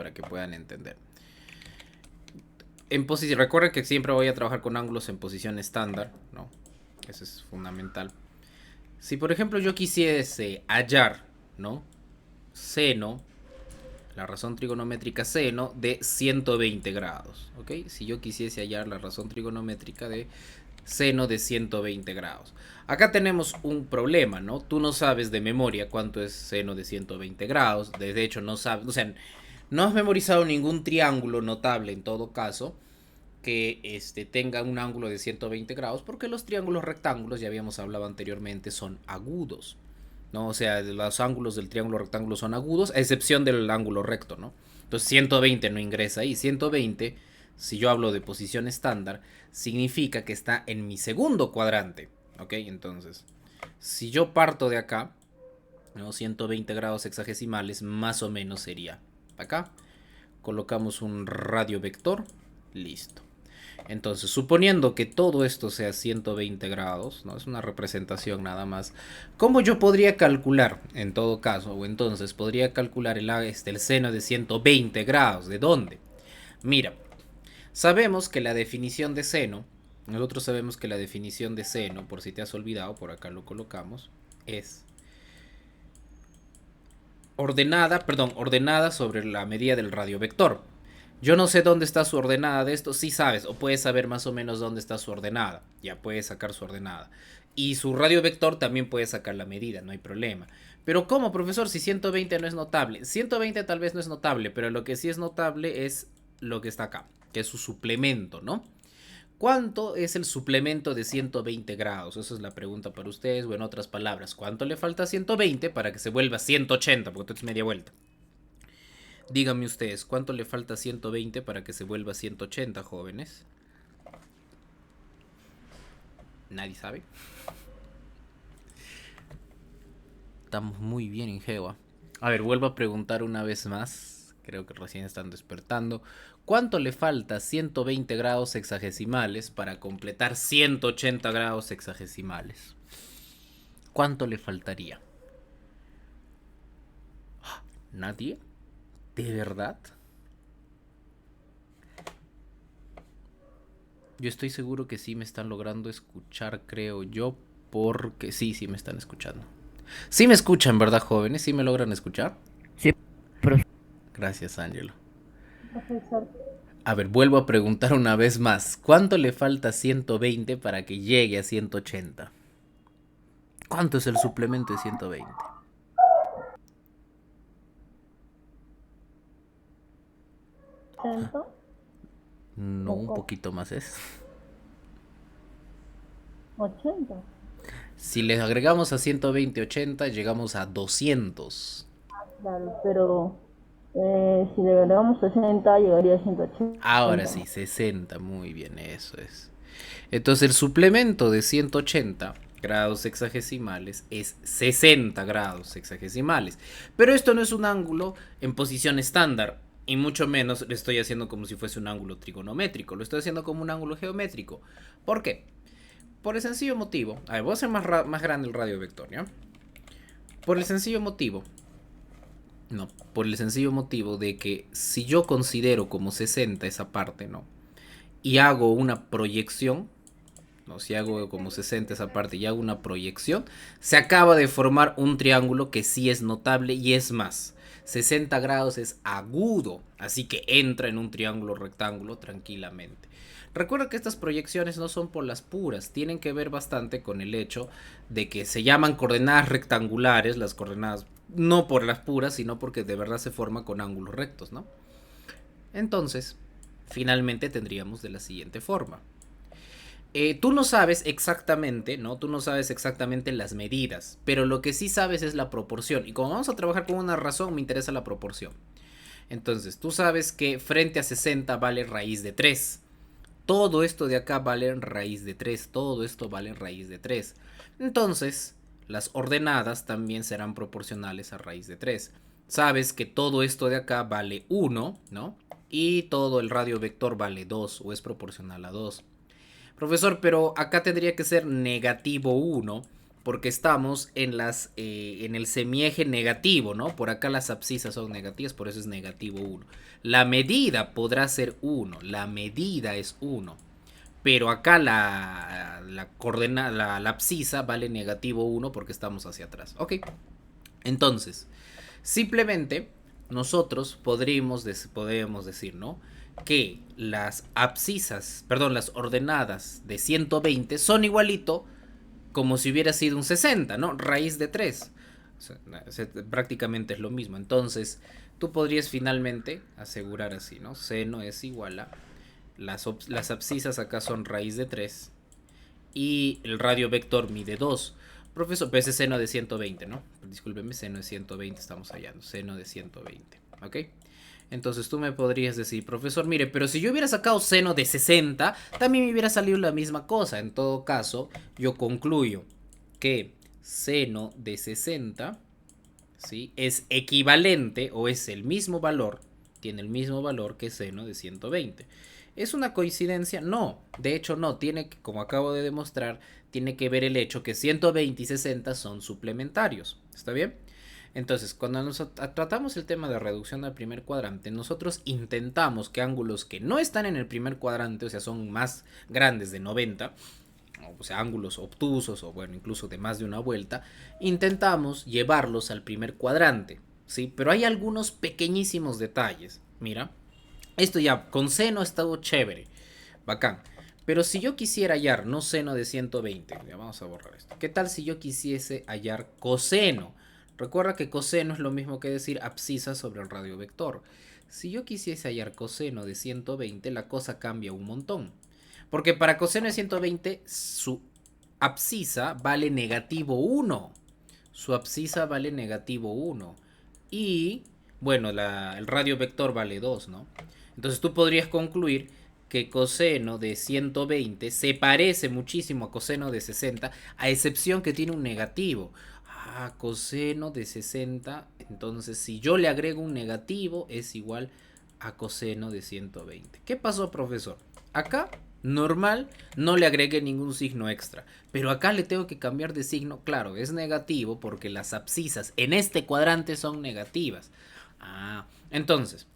para que puedan entender. Recuerden que siempre voy a trabajar con ángulos en posición estándar, ¿no? Eso es fundamental. Si por ejemplo yo quisiese hallar, ¿no? Seno, la razón trigonométrica seno de 120 grados, ¿ok? Si yo quisiese hallar la razón trigonométrica de seno de 120 grados. Acá tenemos un problema, ¿no? Tú no sabes de memoria cuánto es seno de 120 grados. De hecho, no sabes, o sea, no has memorizado ningún triángulo notable en todo caso que tenga un ángulo de 120 grados, porque los triángulos rectángulos, ya habíamos hablado anteriormente, son agudos, ¿no? O sea, los ángulos del triángulo rectángulo son agudos, a excepción del ángulo recto, ¿no? Entonces 120 no ingresa ahí. 120, si yo hablo de posición estándar, significa que está en mi segundo cuadrante, ¿ok? Entonces, si yo parto de acá, ¿no? 120 grados hexagesimales, más o menos sería acá. Colocamos un radio vector, listo. Entonces, suponiendo que todo esto sea 120 grados, ¿no? Es una representación nada más. ¿Cómo yo podría calcular, en todo caso, o entonces podría calcular el seno de 120 grados? ¿De dónde? Mira, sabemos que la definición de seno, nosotros sabemos que la definición de seno, por si te has olvidado, por acá lo colocamos, es ordenada sobre la medida del radio vector. Yo no sé dónde está su ordenada de esto. Sí sabes, o puedes saber más o menos dónde está su ordenada. Ya puedes sacar su ordenada. Y su radio vector también puede sacar la medida, no hay problema. Pero ¿cómo, profesor? Si 120 no es notable. 120 tal vez no es notable, pero lo que sí es notable es lo que está acá, que es su suplemento, ¿no? ¿Cuánto es el suplemento de 120 grados? Esa es la pregunta para ustedes, o en otras palabras, ¿cuánto le falta a 120 para que se vuelva 180? Porque esto es media vuelta. Díganme ustedes, ¿cuánto le falta a 120 para que se vuelva 180, jóvenes? ¿Nadie sabe? Estamos muy bien en Geo. A ver, vuelvo a preguntar una vez más. Creo que recién están despertando. ¿Cuánto le falta a 120 grados hexagesimales para completar 180 grados hexagesimales? ¿Cuánto le faltaría? ¿Nadie? ¿De verdad? Yo estoy seguro que sí me están logrando escuchar, creo yo, porque sí me están escuchando. Sí me escuchan, ¿verdad, jóvenes? ¿Sí me logran escuchar? Sí, profe. Gracias, Ángelo. Profesor. A ver, vuelvo a preguntar una vez más. ¿Cuánto le falta a 120 para que llegue a 180? ¿Cuánto es el suplemento de 120? ¿Ciento? No, un ¿Poco? poquito más es. 80. Si le agregamos a 120, 80, llegamos a 200. Claro, pero si le agregamos 60 llegaría a Ahora 180. sí, 60. Muy bien, eso es. Entonces el suplemento de 180 grados hexagesimales es 60 grados hexagesimales. Pero esto no es un ángulo en posición estándar. Y mucho menos lo estoy haciendo como si fuese un ángulo trigonométrico. Lo estoy haciendo como un ángulo geométrico. ¿Por qué? Por el sencillo motivo. A ver, voy a hacer más grande el radio vector, ¿ya? Por el sencillo motivo. No, por el sencillo motivo de que si yo considero como 60 esa parte, ¿no? Y hago una proyección, ¿no? Si hago como 60 esa parte y hago una proyección, se acaba de formar un triángulo que sí es notable y es más. 60 grados es agudo, así que entra en un triángulo rectángulo tranquilamente. Recuerda que estas proyecciones no son por las puras, tienen que ver bastante con el hecho de que se llaman coordenadas rectangulares, las coordenadas no por las puras, sino porque de verdad se forma con ángulos rectos, ¿no? Entonces, finalmente tendríamos de la siguiente forma. Tú no sabes exactamente, ¿no? Tú no sabes exactamente las medidas, pero lo que sí sabes es la proporción. Y como vamos a trabajar con una razón, me interesa la proporción. Entonces, tú sabes que frente a 60 vale raíz de 3. Todo esto de acá vale raíz de 3. Todo esto vale raíz de 3. Entonces, las ordenadas también serán proporcionales a raíz de 3. Sabes que todo esto de acá vale 1, ¿no? Y todo el radio vector vale 2 o es proporcional a 2. Profesor, pero acá tendría que ser negativo 1 porque estamos en el semieje negativo, ¿no? Por acá las abscisas son negativas, por eso es negativo 1. La medida podrá ser 1, la medida es 1. Pero acá la abscisa vale negativo 1 porque estamos hacia atrás. Ok. Entonces, simplemente nosotros podemos decir, ¿no? Que las abscisas, perdón, las ordenadas de 120 son igualito como si hubiera sido un 60, ¿no? Raíz de 3. O sea, prácticamente es lo mismo. Entonces, tú podrías finalmente asegurar así, ¿no? Seno es igual a las abscisas acá son raíz de 3 y el radio vector mide 2. Profesor, pues es seno de 120, ¿no? Discúlpeme, seno de 120 estamos hallando, seno de 120, ¿ok? Entonces tú me podrías decir, profesor, mire, pero si yo hubiera sacado seno de 60, también me hubiera salido la misma cosa. En todo caso, yo concluyo que seno de 60, ¿sí?, es equivalente o es el mismo valor, tiene el mismo valor que seno de 120. ¿Es una coincidencia? No, de hecho no, tiene que, como acabo de demostrar, tiene que ver el hecho que 120 y 60 son suplementarios. ¿Está bien? Entonces, cuando tratamos el tema de reducción al primer cuadrante, nosotros intentamos que ángulos que no están en el primer cuadrante, o sea, son más grandes de 90, o sea, ángulos obtusos o bueno, incluso de más de una vuelta, intentamos llevarlos al primer cuadrante, ¿sí? Pero hay algunos pequeñísimos detalles. Mira, esto ya con seno ha estado chévere, bacán. Pero si yo quisiera hallar no seno de 120, ya vamos a borrar esto. ¿Qué tal si yo quisiese hallar coseno? Recuerda que coseno es lo mismo que decir abscisa sobre el radio vector. Si yo quisiese hallar coseno de 120, la cosa cambia un montón. Porque para coseno de 120, su abscisa vale negativo 1. Su abscisa vale negativo 1. Y, bueno, el radio vector vale 2, ¿no? Entonces tú podrías concluir que coseno de 120 se parece muchísimo a coseno de 60, a excepción que tiene un negativo. Ah, coseno de 60, entonces si yo le agrego un negativo es igual a coseno de 120. ¿Qué pasó, profesor? Acá, normal, no le agregué ningún signo extra, pero acá le tengo que cambiar de signo. Claro, es negativo porque las abscisas en este cuadrante son negativas. Ah, entonces,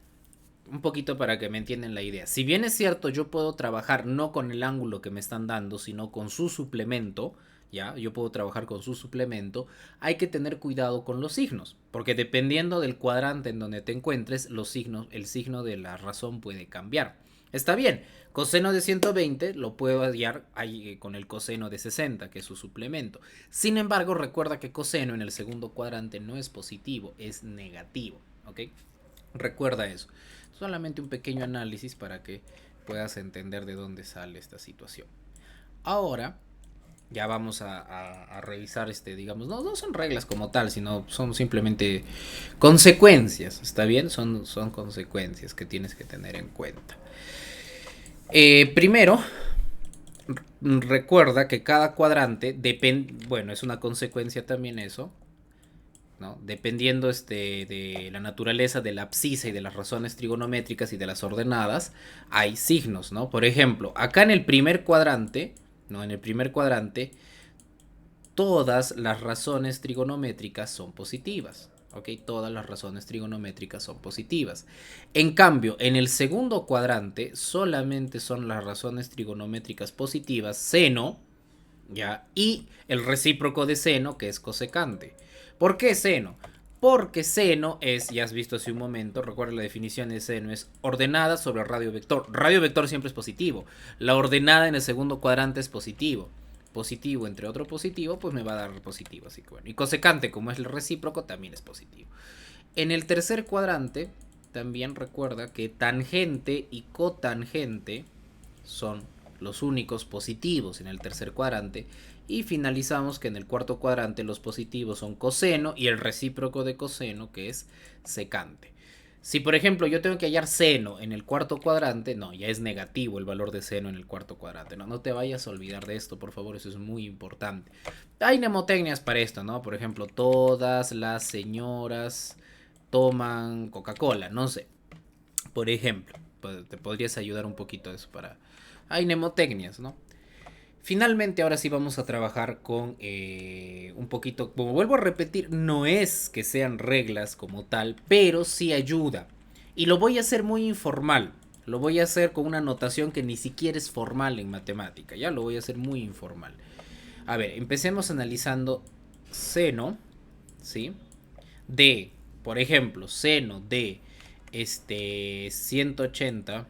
un poquito para que me entiendan la idea. Si bien es cierto, yo puedo trabajar no con el ángulo que me están dando, sino con su suplemento, ¿ya? Yo puedo trabajar con su suplemento. Hay que tener cuidado con los signos, porque dependiendo del cuadrante en donde te encuentres, los signos, el signo de la razón puede cambiar. Está bien, coseno de 120 lo puedo hallar ahí con el coseno de 60, que es su suplemento. Sin embargo, recuerda que coseno en el segundo cuadrante no es positivo, es negativo, ¿ok? Recuerda eso. Solamente un pequeño análisis para que puedas entender de dónde sale esta situación. Ahora ya vamos a revisar, digamos, no son reglas como tal, sino son simplemente consecuencias, ¿está bien? Son consecuencias que tienes que tener en cuenta. Primero, recuerda que cada cuadrante depende, bueno, es una consecuencia también eso, ¿no? Dependiendo de la naturaleza de la abscisa y de las razones trigonométricas y de las ordenadas, hay signos, ¿no? Por ejemplo, acá en el primer cuadrante, ¿no? En el primer cuadrante, todas las razones trigonométricas son positivas. ¿Ok? Todas las razones trigonométricas son positivas. En cambio, en el segundo cuadrante solamente son las razones trigonométricas positivas, seno, ¿ya? Y el recíproco de seno, que es cosecante. ¿Por qué seno? Porque seno es, ya has visto hace un momento, recuerda la definición de seno, es ordenada sobre el radio vector. Radio vector siempre es positivo. La ordenada en el segundo cuadrante es positivo. Positivo entre otro positivo, pues me va a dar positivo. Así que bueno. Y cosecante, como es el recíproco, también es positivo. En el tercer cuadrante, también recuerda que tangente y cotangente son los únicos positivos en el tercer cuadrante. Y finalizamos que en el cuarto cuadrante los positivos son coseno y el recíproco de coseno, que es secante. Si por ejemplo yo tengo que hallar seno en el cuarto cuadrante, no, ya es negativo el valor de seno en el cuarto cuadrante. No te vayas a olvidar de esto, por favor, eso es muy importante. Hay mnemotecnias para esto, ¿no? Por ejemplo, todas las señoras toman Coca-Cola, no sé. Por ejemplo, te podrías ayudar un poquito a eso para... Hay mnemotecnias, ¿no? Finalmente, ahora sí vamos a trabajar con un poquito, como vuelvo a repetir, no es que sean reglas como tal, pero sí ayuda. Y lo voy a hacer muy informal. Lo voy a hacer con una notación que ni siquiera es formal en matemática, ya lo voy a hacer muy informal. A ver, empecemos analizando seno, ¿sí? De, por ejemplo, seno de 180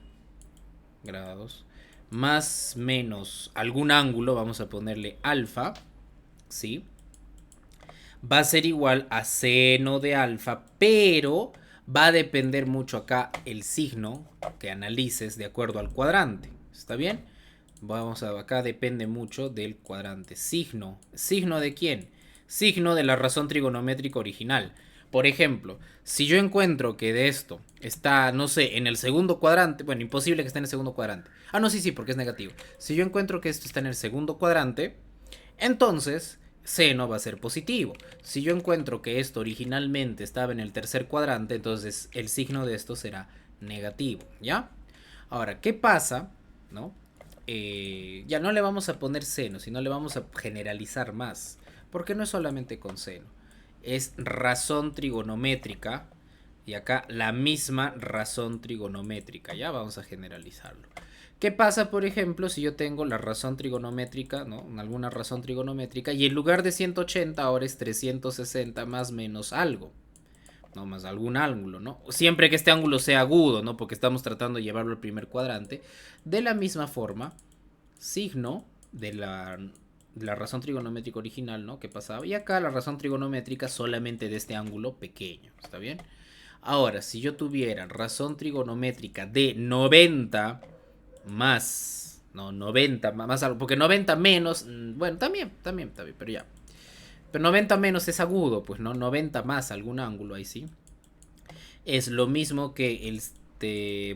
grados más menos algún ángulo, vamos a ponerle alfa, ¿sí? Va a ser igual a seno de alfa, pero va a depender mucho acá el signo que analices de acuerdo al cuadrante. ¿Está bien? Vamos a acá depende mucho del cuadrante. Signo. ¿Signo de quién? Signo de la razón trigonométrica original. Por ejemplo, si yo encuentro que de esto está, no sé, en el segundo cuadrante, bueno, imposible que esté en el segundo cuadrante. Ah, no, sí, sí, porque es negativo. Si yo encuentro que esto está en el segundo cuadrante, entonces seno va a ser positivo. Si yo encuentro que esto originalmente estaba en el tercer cuadrante, entonces el signo de esto será negativo, ¿ya? Ahora, ¿qué pasa? ¿No? Ya no le vamos a poner seno, sino le vamos a generalizar más. Porque no es solamente con seno. Es razón trigonométrica. Y acá la misma razón trigonométrica. Ya vamos a generalizarlo. ¿Qué pasa, por ejemplo, si yo tengo la razón trigonométrica, ¿no? Alguna razón trigonométrica, y en lugar de 180 ahora es 360 más menos algo, ¿no? Más algún ángulo, ¿no? Siempre que este ángulo sea agudo, ¿no? Porque estamos tratando de llevarlo al primer cuadrante. De la misma forma, signo de la razón trigonométrica original, ¿no? Que pasaba. Y acá la razón trigonométrica solamente de este ángulo pequeño, ¿está bien? Ahora, si yo tuviera razón trigonométrica de 90 más, no, 90 más algo, porque 90 menos, bueno, también, pero ya. Pero 90 menos es agudo, pues no, 90 más algún ángulo ahí sí. Es lo mismo que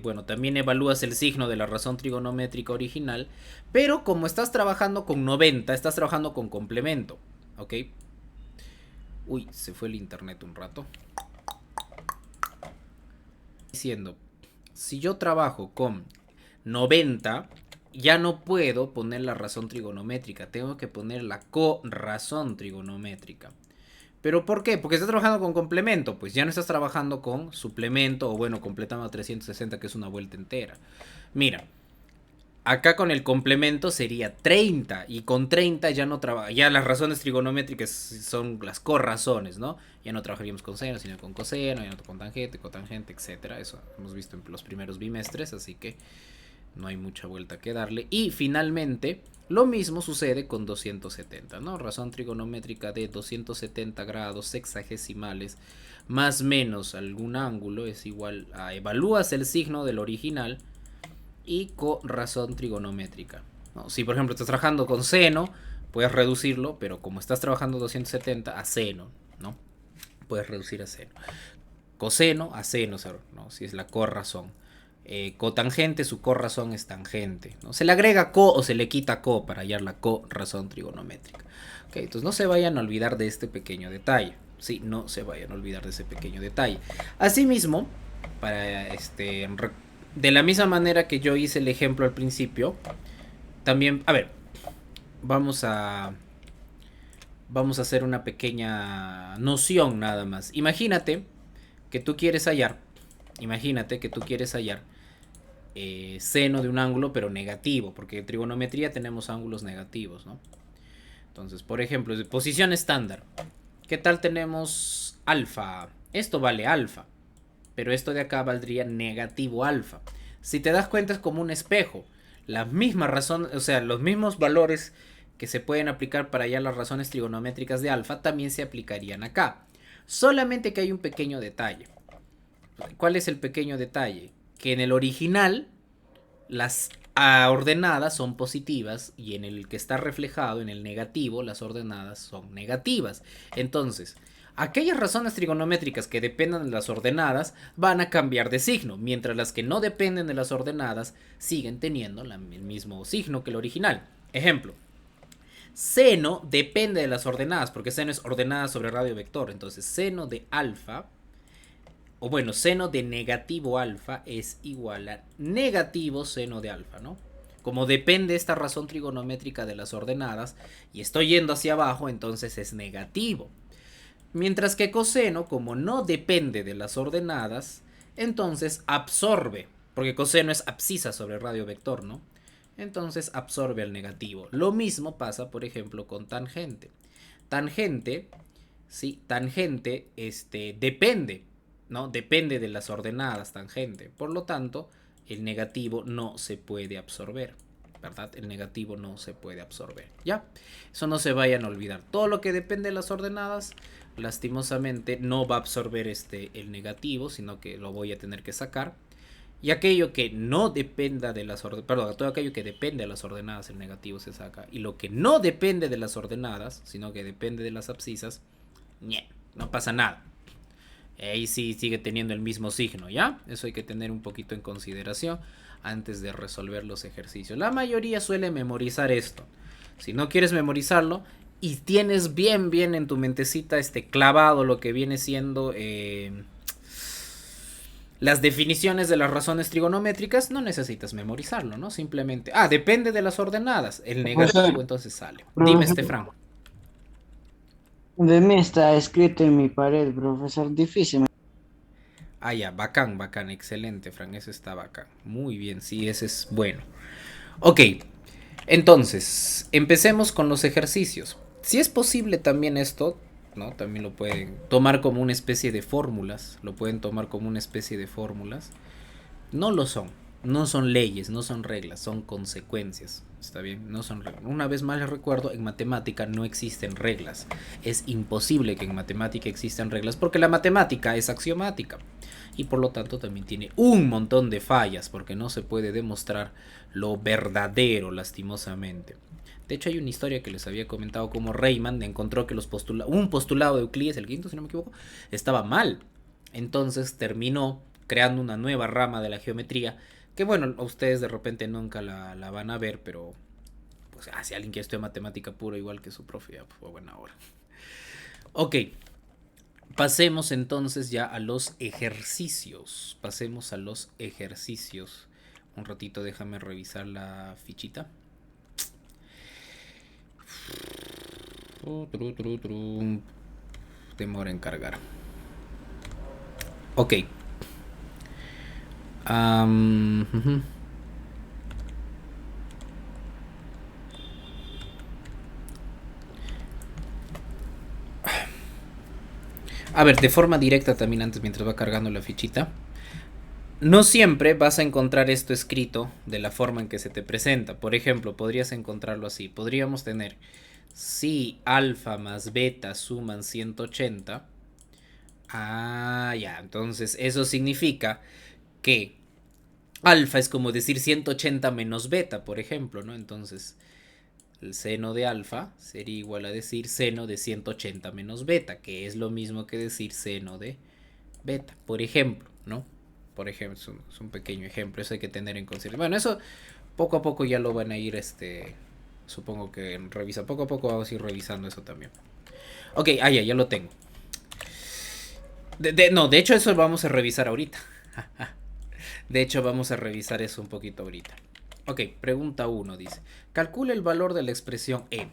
bueno, también evalúas el signo de la razón trigonométrica original, pero como estás trabajando con 90, estás trabajando con complemento, ¿ok? Uy, se fue el internet un rato. Diciendo, si yo trabajo con 90, ya no puedo poner la razón trigonométrica, tengo que poner la corrazón trigonométrica. ¿Pero por qué? Porque estás trabajando con complemento, pues ya no estás trabajando con suplemento o bueno, completando a 360 que es una vuelta entera. Mira, acá con el complemento sería 30 y con 30 ya no trabaja, ya las razones trigonométricas son las corrazones, ¿no? Ya no trabajaríamos con seno, sino con coseno, ya no con tangente, cotangente, etcétera. Eso hemos visto en los primeros bimestres, así que no hay mucha vuelta que darle. Y finalmente, lo mismo sucede con 270, ¿no? Razón trigonométrica de 270 grados sexagesimales más menos algún ángulo es igual a evalúas el signo del original y razón trigonométrica, ¿no? Si por ejemplo estás trabajando con seno, puedes reducirlo, pero como estás trabajando 270 a seno, ¿no? Puedes reducir a seno. Coseno a seno, ¿no? Si es la corrazón. Cotangente, su corrazón es tangente, ¿no? Se le agrega co o se le quita co para hallar la corrazón trigonométrica. Okay, entonces no se vayan a olvidar de este pequeño detalle. Sí, no se vayan a olvidar de ese pequeño detalle. Asimismo, para de la misma manera que yo hice el ejemplo al principio, también, a ver, vamos a hacer una pequeña noción nada más. Que tú quieres hallar, imagínate que tú quieres hallar seno de un ángulo pero negativo, porque en trigonometría tenemos ángulos negativos, ¿no? Entonces, por ejemplo, de posición estándar, ¿qué tal tenemos alfa? Esto vale alfa, pero esto de acá valdría negativo alfa. Si te das cuenta es como un espejo, la misma razón, o sea, los mismos valores que se pueden aplicar para hallar las razones trigonométricas de alfa también se aplicarían acá. Solamente que hay un pequeño detalle. ¿Cuál es el pequeño detalle? Que en el original las ordenadas son positivas y en el que está reflejado, en el negativo, las ordenadas son negativas. Entonces, aquellas razones trigonométricas que dependan de las ordenadas van a cambiar de signo, mientras las que no dependen de las ordenadas siguen teniendo el mismo signo que el original. Ejemplo, seno depende de las ordenadas, porque seno es ordenada sobre radio vector. Entonces, seno de alfa, o bueno, seno de negativo alfa es igual a negativo seno de alfa, ¿no? Como depende esta razón trigonométrica de las ordenadas y estoy yendo hacia abajo, entonces es negativo. Mientras que coseno, como no depende de las ordenadas, entonces absorbe, porque coseno es abscisa sobre radio vector, ¿no? Entonces absorbe al negativo. Lo mismo pasa, por ejemplo, con tangente. Tangente, sí, tangente, depende, ¿no? Depende de las ordenadas tangente. Por lo tanto, el negativo no se puede absorber, ¿verdad? El negativo no se puede absorber, ¿ya? Eso no se vayan a olvidar. Todo lo que depende de las ordenadas, lastimosamente, no va a absorber el negativo, sino que lo voy a tener que sacar. Y aquello que no dependa de las ordenadas, perdón, todo aquello que depende de las ordenadas, el negativo se saca. Y lo que no depende de las ordenadas, sino que depende de las abscisas, no pasa nada. Ahí sí sigue teniendo el mismo signo, ¿ya? Eso hay que tener un poquito en consideración antes de resolver los ejercicios. La mayoría suele memorizar esto. Si no quieres memorizarlo y tienes bien en tu mentecita clavado lo que viene siendo las definiciones de las razones trigonométricas, no necesitas memorizarlo, ¿no? Simplemente, depende de las ordenadas. El negativo entonces sale. Dime, Estefran. De mí está escrito en mi pared, profesor, difícil. Ya, bacán, excelente, Fran, ese está bacán. Muy bien, sí, ese es bueno. Ok, entonces, empecemos con los ejercicios. Si es posible también esto, ¿no? También lo pueden tomar como una especie de fórmulas, No lo son, no son leyes, no son reglas, son consecuencias. ¿Está bien? No son reglas. Una vez más les recuerdo, en matemática no existen reglas. Es imposible que en matemática existan reglas porque la matemática es axiomática. Y por lo tanto también tiene un montón de fallas porque no se puede demostrar lo verdadero, lastimosamente. De hecho hay una historia que les había comentado como Riemann encontró que un postulado de Euclides, el quinto si no me equivoco, estaba mal. Entonces terminó creando una nueva rama de la geometría que bueno, a ustedes de repente nunca la van a ver, pero pues si alguien quiere estudiar matemática pura igual que su profe, ya fue buena hora. Ok, pasemos entonces ya a los ejercicios. Un ratito déjame revisar la fichita. Demora en cargar. Ok. A ver, de forma directa también antes, mientras va cargando la fichita. No siempre vas a encontrar esto escrito de la forma en que se te presenta. Por ejemplo, podrías encontrarlo así. Podríamos tener, si alfa más beta suman 180. Ya, entonces eso significa que alfa es como decir 180 menos beta, por ejemplo, ¿no? Entonces, el seno de alfa sería igual a decir seno de 180 menos beta, que es lo mismo que decir seno de beta, por ejemplo, ¿no? Por ejemplo, es un pequeño ejemplo, eso hay que tener en consideración. Bueno, eso poco a poco ya lo van a ir, supongo que revisa, poco a poco vamos a ir revisando eso también. Ok, ya lo tengo. No, de hecho eso vamos a revisar ahorita. De hecho vamos a revisar eso un poquito ahorita. Ok, pregunta 1 dice, calcula el valor de la expresión E.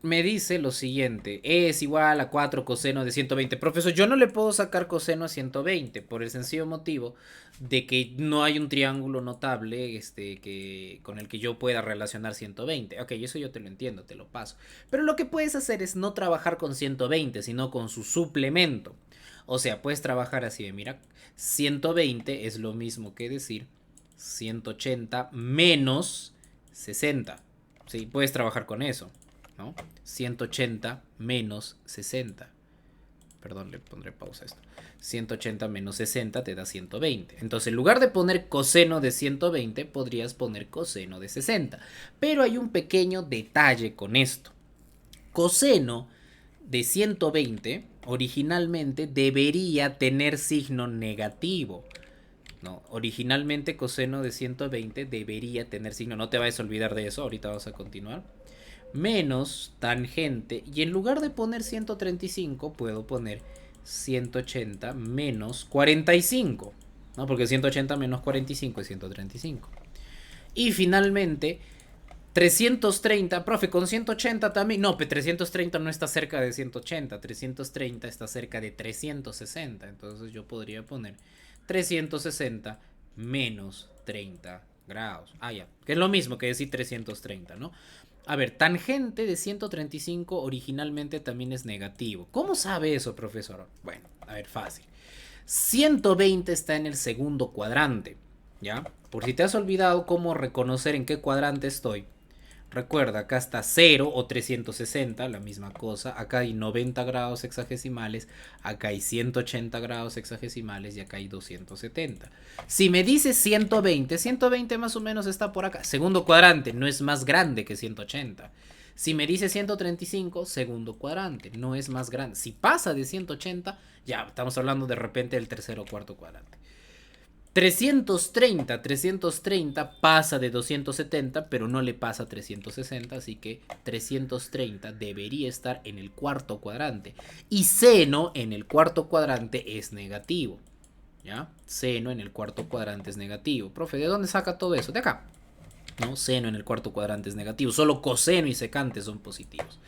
Me dice lo siguiente, E es igual a 4 coseno de 120. Profesor, yo no le puedo sacar coseno a 120 por el sencillo motivo de que no hay un triángulo notable con el que yo pueda relacionar 120. Ok, eso yo te lo entiendo, te lo paso. Pero lo que puedes hacer es no trabajar con 120, sino con su suplemento. O sea, puedes trabajar así de, mira, 120 es lo mismo que decir 180 menos 60. Sí, puedes trabajar con eso, ¿no? 180 menos 60. Perdón, le pondré pausa a esto. 180 menos 60 te da 120. Entonces, en lugar de poner coseno de 120, podrías poner coseno de 60. Pero hay un pequeño detalle con esto. Coseno de 120 originalmente debería tener signo negativo. No, originalmente coseno de 120 debería tener signo, no te vayas a olvidar de eso, ahorita vamos a continuar. Menos tangente, y en lugar de poner 135 puedo poner 180 menos 45, ¿no? Porque 180 menos 45 es 135. Y finalmente, 330, profe, con 180 también. No, pero 330 no está cerca de 180. 330 está cerca de 360. Entonces yo podría poner 360 menos 30 grados. Ah, ya. Que es lo mismo que decir 330, ¿no? A ver, tangente de 135 originalmente también es negativo. ¿Cómo sabe eso, profesor? Bueno, a ver, fácil. 120 está en el segundo cuadrante, ¿ya? Por si te has olvidado cómo reconocer en qué cuadrante estoy. Recuerda, acá está 0 o 360, la misma cosa. Acá hay 90 grados hexagesimales, acá hay 180 grados hexagesimales y acá hay 270. Si me dices 120, 120 más o menos está por acá. Segundo cuadrante, no es más grande que 180. Si me dice 135, segundo cuadrante, no es más grande. Si pasa de 180, ya estamos hablando de repente del tercer o cuarto cuadrante. 330 pasa de 270, pero no le pasa a 360, así que 330 debería estar en el cuarto cuadrante. Y seno en el cuarto cuadrante es negativo, ¿ya? Seno en el cuarto cuadrante es negativo. Profe, ¿de dónde saca todo eso? De acá. ¿No? Seno en el cuarto cuadrante es negativo. Solo coseno y secante son positivos.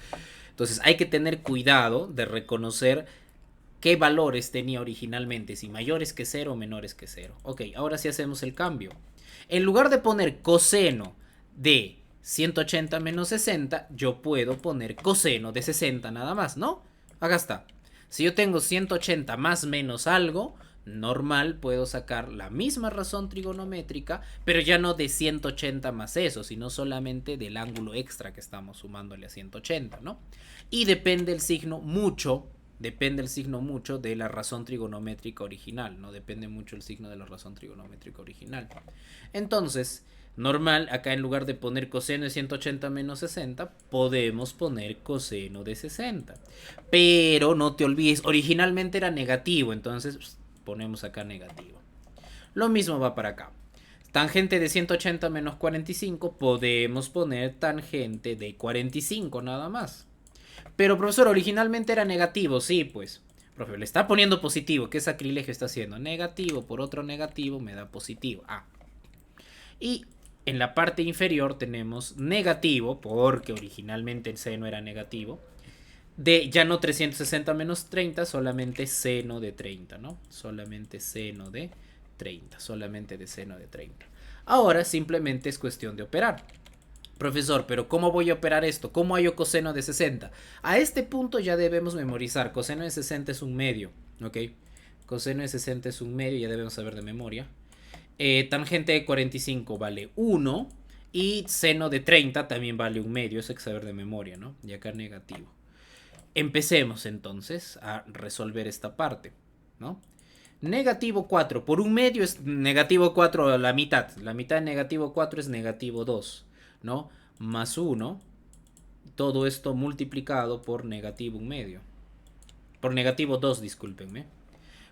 Entonces hay que tener cuidado de reconocer qué valores tenía originalmente, si mayores que 0 o menores que 0. Ok, ahora sí hacemos el cambio. En lugar de poner coseno de 180 menos 60, yo puedo poner coseno de 60 nada más, ¿no? Acá está. Si yo tengo 180 más menos algo, normal puedo sacar la misma razón trigonométrica, pero ya no de 180 más eso, sino solamente del ángulo extra que estamos sumándole a 180, ¿no? Y depende el signo mucho de la razón trigonométrica original, no depende mucho el signo de la razón trigonométrica original. Entonces, normal, acá en lugar de poner coseno de 180 menos 60, podemos poner coseno de 60. Pero no te olvides, originalmente era negativo, entonces ponemos acá negativo. Lo mismo va para acá. Tangente de 180 menos 45, podemos poner tangente de 45 nada más. Pero, profesor, originalmente era negativo, sí, pues. Profe, le está poniendo positivo. ¿Qué sacrilegio está haciendo? Negativo por otro negativo me da positivo. Ah. Y en la parte inferior tenemos negativo, porque originalmente el seno era negativo. De ya no 360 menos 30, solamente seno de 30, ¿no? Solamente seno de 30. Solamente de seno de 30. Ahora simplemente es cuestión de operar. Profesor, pero ¿cómo voy a operar esto? ¿Cómo hallo coseno de 60? A este punto ya debemos memorizar. Coseno de 60 es un medio, ¿ok? Coseno de 60 es un medio, ya debemos saber de memoria. Tangente de 45 vale 1. Y seno de 30 también vale un medio, eso hay que saber de memoria, ¿no? Y acá negativo. Empecemos entonces a resolver esta parte, ¿no? Negativo 4 por un medio es negativo 4 a la mitad. La mitad de negativo 4 es negativo 2, ¿no? Más 1. Todo esto multiplicado por negativo 1 medio. Por negativo 2, discúlpenme.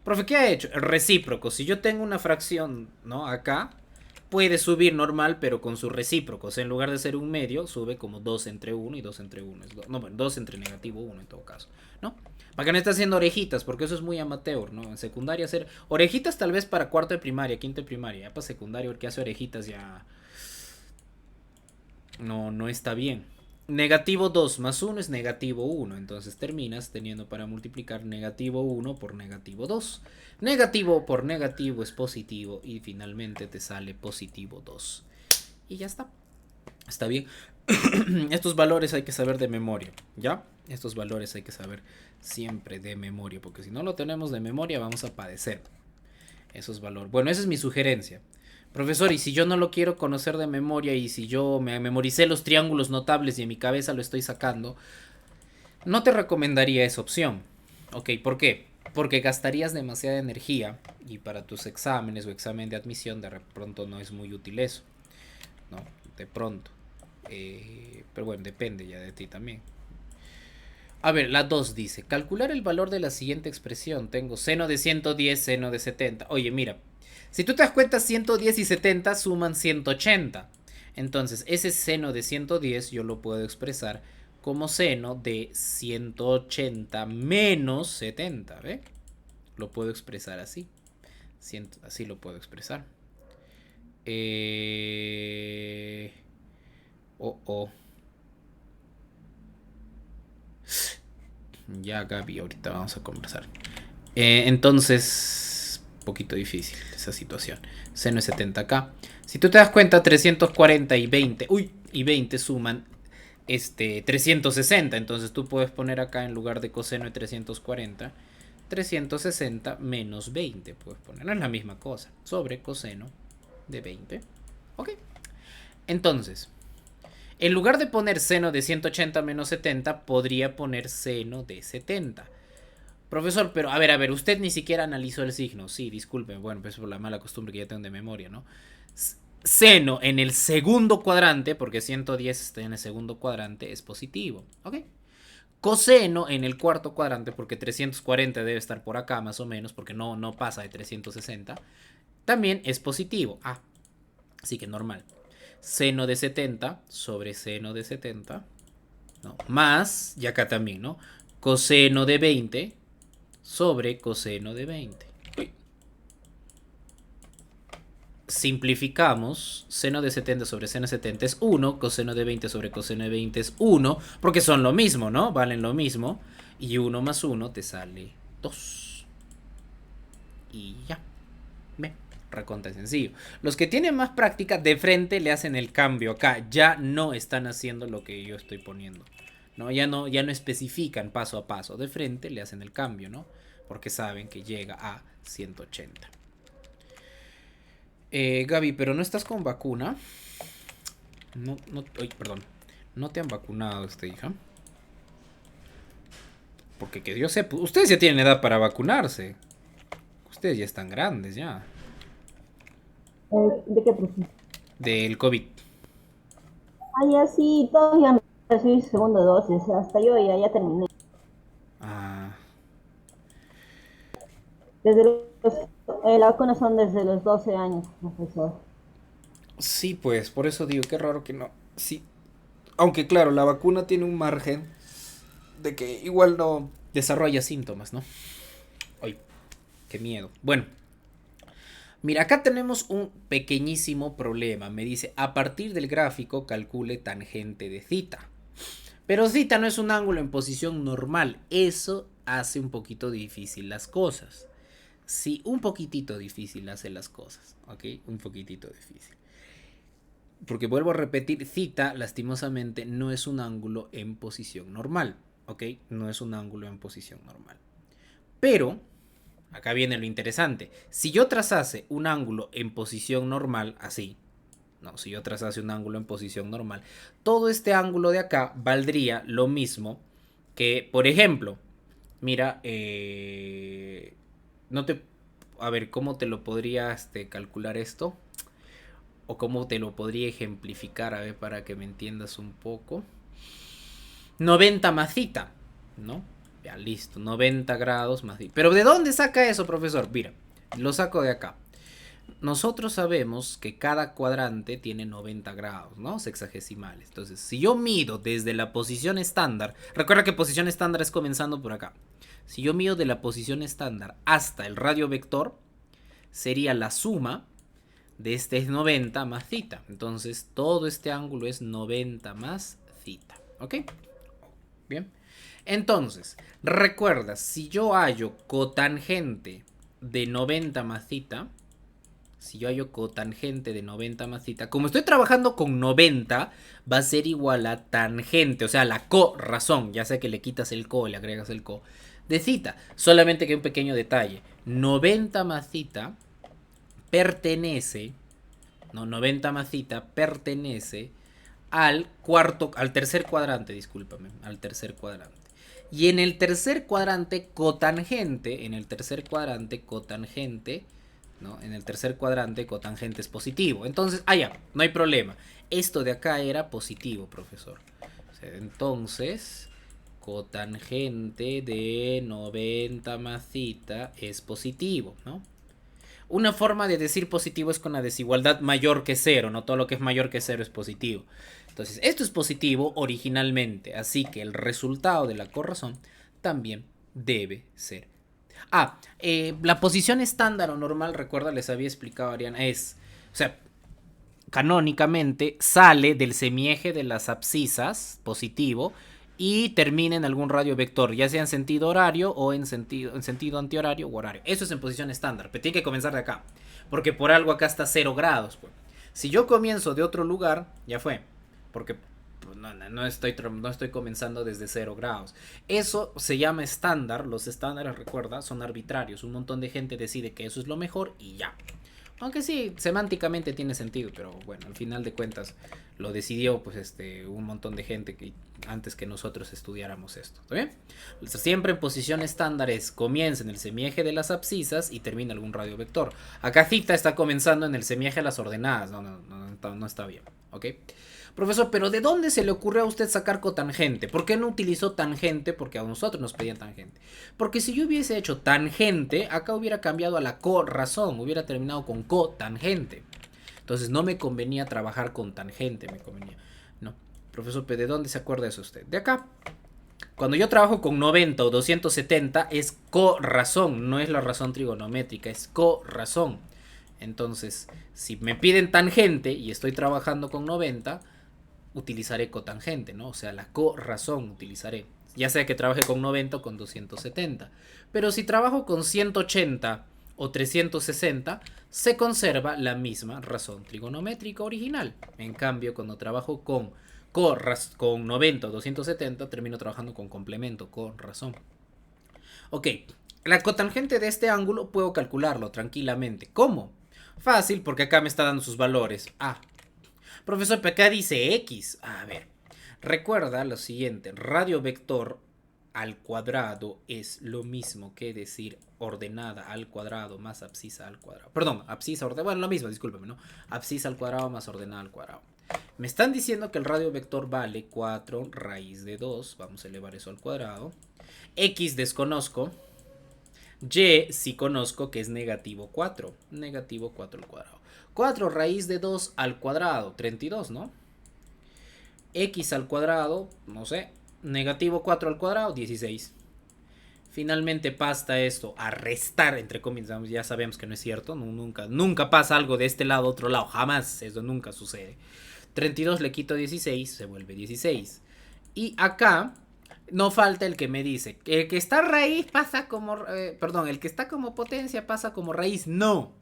Profe, ¿qué ha hecho? El recíproco. Si yo tengo una fracción, ¿no? Acá, puede subir normal, pero con su recíproco. O sea, en lugar de ser un medio, sube como 2 entre 1 y 2 entre 1. No, bueno, 2 entre negativo 1 en todo caso, ¿no? Para que no esté haciendo orejitas, porque eso es muy amateur, ¿no? En secundaria hacer orejitas tal vez para cuarto de primaria, quinto de primaria. Ya para secundaria, porque hace orejitas ya no está bien. Negativo 2 más 1 es negativo 1. Entonces terminas teniendo para multiplicar negativo 1 por negativo 2. Negativo por negativo es positivo. Y finalmente te sale positivo 2. Y ya está. Está bien. Estos valores hay que saber de memoria. ¿Ya? Estos valores hay que saber siempre de memoria. Porque si no lo tenemos de memoria vamos a padecer esos valores. Bueno, esa es mi sugerencia. Profesor, y si yo no lo quiero conocer de memoria y si yo me memoricé los triángulos notables y en mi cabeza lo estoy sacando, no te recomendaría esa opción. Ok, ¿por qué? Porque gastarías demasiada energía y para tus exámenes o examen de admisión de pronto no es muy útil eso. No, de pronto. Pero bueno, depende ya de ti también. A ver, la 2 dice, calcular el valor de la siguiente expresión. Tengo seno de 110, seno de 70. Oye, mira, si tú te das cuenta, 110 y 70 suman 180. Entonces, ese seno de 110 yo lo puedo expresar como seno de 180 menos 70, Lo puedo expresar así. Así lo puedo expresar. Eh... Oh, oh. Ya, Gaby, ahorita vamos a conversar. Entonces, poquito difícil esa situación. Seno es 70K. Si tú te das cuenta, 340 y 20. Uy, y 20 suman 360. Entonces tú puedes poner acá en lugar de coseno de 340, 360 menos 20. Puedes poner, no es la misma cosa. Sobre coseno de 20. Ok. Entonces, en lugar de poner seno de 180 menos 70, podría poner seno de 70. Profesor, pero a ver, usted ni siquiera analizó el signo. Sí, disculpe, bueno, pues por la mala costumbre que ya tengo de memoria, ¿no? Seno en el segundo cuadrante, porque 110 está en el segundo cuadrante, es positivo, ¿ok? Coseno en el cuarto cuadrante, porque 340 debe estar por acá más o menos, porque no pasa de 360, también es positivo. Ah, así que normal. Seno de 70 sobre seno de 70, ¿no? Más, y acá también, ¿no? Coseno de 20 sobre coseno de 20. Simplificamos, seno de 70 sobre seno de 70 es 1, coseno de 20 sobre coseno de 20 es 1, porque son lo mismo, ¿no? Valen lo mismo. Y 1 más 1 te sale 2. Y ya. Ve, recontra sencillo. Los que tienen más práctica de frente le hacen el cambio acá. Ya no están haciendo lo que yo estoy poniendo, ¿no? Ya no especifican paso a paso. De frente le hacen el cambio, ¿no? Porque saben que llega a 180. Gaby, pero no estás con vacuna. Ay, perdón. No te han vacunado, hija. Porque que yo sepa, ustedes ya tienen edad para vacunarse. Ustedes ya están grandes, ya. ¿De qué proceso? Del COVID. Ah, ya sí, todos ya recibí segunda dosis, hasta yo ya terminé. Ah, Desde la vacuna son desde los 12 años, profesor. sí, pues, por eso digo, qué raro que no. Sí. Aunque claro, la vacuna tiene un margen de que igual no desarrolla síntomas, ¿no? Ay, qué miedo. Bueno, mira, acá tenemos un pequeñísimo problema. Me dice, a partir del gráfico calcule tangente de θ. Pero θ no es un ángulo en posición normal. Eso hace un poquito difícil las cosas. Sí, un poquitito difícil hace las cosas, ¿ok? Un poquitito difícil. Porque vuelvo a repetir, θ lastimosamente no es un ángulo en posición normal, ¿ok? No es un ángulo en posición normal. Pero, acá viene lo interesante. Si yo trazase un ángulo en posición normal, así, no, si yo trazase un ángulo en posición normal, todo este ángulo de acá valdría lo mismo que, por ejemplo, mira, no te... A ver, ¿cómo te lo podría calcular esto? O cómo te lo podría ejemplificar, a ver, para que me entiendas un poco. 90 más θ, ¿no? Ya, listo, 90 grados más θ. Pero ¿de dónde saca eso, profesor? Mira, lo saco de acá. Nosotros sabemos que cada cuadrante tiene 90 grados, ¿no? Sexagesimales. Entonces, si yo mido desde la posición estándar, recuerda que posición estándar es comenzando por acá. Si yo mido de la posición estándar hasta el radio vector, sería la suma de este es 90 más θ. Entonces, todo este ángulo es 90 más θ. ¿Ok? Bien. Entonces, recuerda, si yo hallo cotangente de 90 más θ, si yo hallo cotangente de 90 más θ, como estoy trabajando con 90, va a ser igual a tangente, o sea, la co-razón, ya sea que le quitas el co y le agregas el co, de θ. Solamente que un pequeño detalle, 90 más θ pertenece, no, 90 más θ pertenece al tercer cuadrante, discúlpame, al tercer cuadrante. Y en el tercer cuadrante cotangente, ¿no? En el tercer cuadrante cotangente es positivo. Entonces, ya, no hay problema. Esto de acá era positivo, profesor. O sea, entonces, cotangente de 90 más θ es positivo, ¿no? Una forma de decir positivo es con la desigualdad mayor que cero, no todo lo que es mayor que cero es positivo. Entonces, esto es positivo originalmente, así que el resultado de la corrazón también debe ser. La posición estándar o normal, recuerda, les había explicado Ariana, es, o sea, canónicamente sale del semieje de las abscisas, positivo, y termina en algún radio vector, ya sea en sentido horario o en sentido antihorario o horario. Eso es en posición estándar, pero tiene que comenzar de acá, porque por algo acá está 0 grados. Pues. Si yo comienzo de otro lugar, ya fue, porque pues, no estoy comenzando desde 0 grados. Eso se llama estándar. Los estándares, recuerda, son arbitrarios. Un montón de gente decide que eso es lo mejor y ya. Aunque sí, semánticamente tiene sentido, pero bueno, al final de cuentas lo decidió pues un montón de gente que antes que nosotros estudiáramos esto, ¿está bien? Siempre en posición estándar comienza en el semieje de las abscisas y termina algún radio vector. Acá Cita está comenzando en el semieje de las ordenadas, no está bien, ¿ok? Profesor, pero ¿de dónde se le ocurrió a usted sacar cotangente? ¿Por qué no utilizó tangente? Porque a nosotros nos pedían tangente. Porque si yo hubiese hecho tangente, acá hubiera cambiado a la corazón, hubiera terminado con cotangente. Entonces no me convenía trabajar con tangente, me convenía. No, profesor, ¿pero de dónde se acuerda eso usted? De acá. Cuando yo trabajo con 90 o 270 es corazón, no es la razón trigonométrica, es corazón. Entonces, si me piden tangente y estoy trabajando con 90, utilizaré cotangente, ¿no? O sea, la corazón utilizaré. Ya sea que trabaje con 90 o con 270. Pero si trabajo con 180 o 360, se conserva la misma razón trigonométrica original. En cambio, cuando trabajo con 90 o 270, termino trabajando con complemento, con razón. Ok, la cotangente de este ángulo puedo calcularlo tranquilamente. ¿Cómo? Fácil, porque acá me está dando sus valores. Profesor, pero acá dice X. A ver, recuerda lo siguiente. Radio vector al cuadrado es lo mismo que decir ordenada al cuadrado más abscisa al cuadrado. Perdón, abscisa ordenada. Bueno, lo mismo, discúlpeme, ¿no? Abscisa al cuadrado más ordenada al cuadrado. Me están diciendo que el radio vector vale 4 raíz de 2. Vamos a elevar eso al cuadrado. X desconozco. Y sí conozco que es negativo 4. Negativo 4 al cuadrado. 4 raíz de 2 al cuadrado, 32, ¿no? X al cuadrado, no sé. Negativo 4 al cuadrado, 16. Finalmente pasa esto a restar, entre comillas. Ya sabemos que no es cierto. Nunca pasa algo de este lado a otro lado. Jamás. Eso nunca sucede. 32 le quito 16, se vuelve 16. Y acá no falta el que me dice, el que está raíz pasa como... el que está como potencia pasa como raíz. No.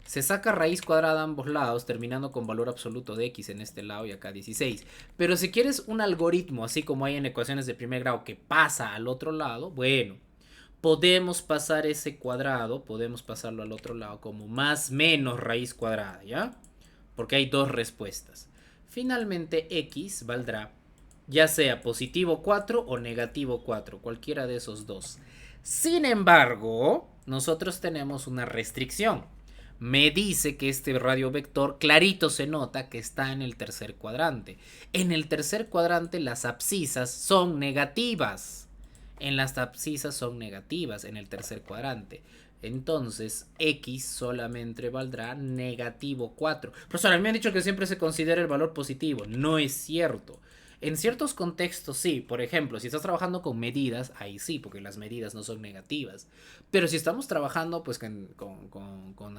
Se saca raíz cuadrada a ambos lados, terminando con valor absoluto de x en este lado y acá 16. Pero si quieres un algoritmo, así como hay en ecuaciones de primer grado, que pasa al otro lado, bueno, podemos pasar ese cuadrado, podemos pasarlo al otro lado como más menos raíz cuadrada, ¿ya? Porque hay dos respuestas. Finalmente x valdrá ya sea positivo 4 o negativo 4, cualquiera de esos dos. Sin embargo, nosotros tenemos una restricción. Me dice que este radio vector clarito se nota que está en el tercer cuadrante. En el tercer cuadrante las abscisas son negativas. En las abscisas son negativas en el tercer cuadrante. Entonces, x solamente valdrá negativo 4. Profesor, me han dicho que siempre se considera el valor positivo. No es cierto. En ciertos contextos sí, por ejemplo, si estás trabajando con medidas, ahí sí, porque las medidas no son negativas. Pero si estamos trabajando pues con